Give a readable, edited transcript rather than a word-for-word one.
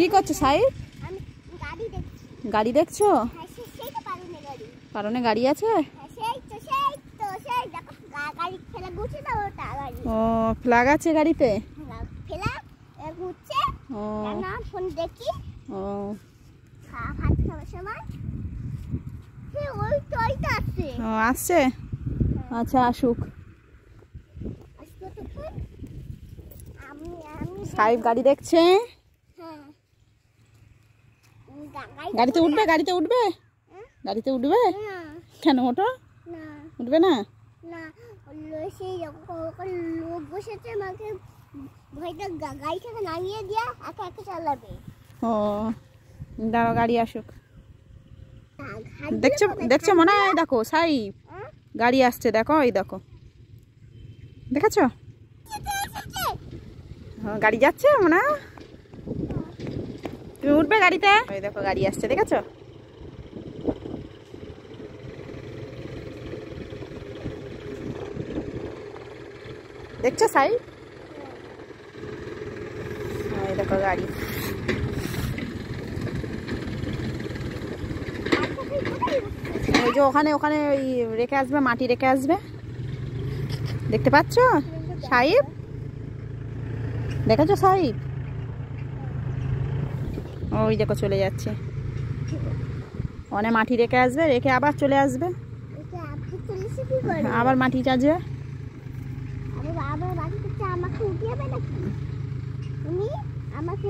কি করছো সাই? আমি গাড়ি দেখছি। গাড়ি দেখছো? হ্যাঁ, সেই তো পারুনে গাড়ি। কারণে গাড়ি আছে? হ্যাঁ, সেই দেখো গাড়ি ফেলা ঘুরছে না, ওটা গাড়ি। ও, ফ্ল্যাগ আছে গাড়িতে? ফেলা ঘুরছে। ও না, ফোন দেখি। ও ভাত খাওয়ার সময় ওই টয়টা আসছে। ও আসছে। আচ্ছা আসুক। আসতে তো আমি আমি সাহেব গাড়ি দেখছে। হ্যাঁ, গাড়িতে উঠবে? গাড়িতে উঠবে? গাড়িতে উঠবে? না কেন ওঠো? না উঠবে না? না, সেই লোক বসেছে, আমাকে ভয়টা গাড়ি থেকে নামিয়ে দিয়া একা একা চালাবে। ও দাঁড়াও, গাড়ি আসুক। দেখছো দেখছো মনে হয়? দেখো সাহেব গাড়ি আসছে, দেখো এই দেখো, দেখেছো? গাড়ি যাচ্ছে মনে হয়। তুমি উঠবে গাড়িতে? ওই দেখো গাড়ি আসছে, দেখেছো? দেখছো সাই? ওই দেখো গাড়ি। ওই যে ওখানে ওখানে ওই রেখে আসবে, মাটি রেখে আসবে, দেখতে পাচ্ছ সাহেব? দেখেছো সাহেব? ওই দেখো চলে যাচ্ছে, অনেক মাটি রেখে আসবে, রেখে আবার চলে আসবে, আবার মাটি চাষবে। আবার মাটি আমাকে উঠিয়ে নাকি? উনি আমাকে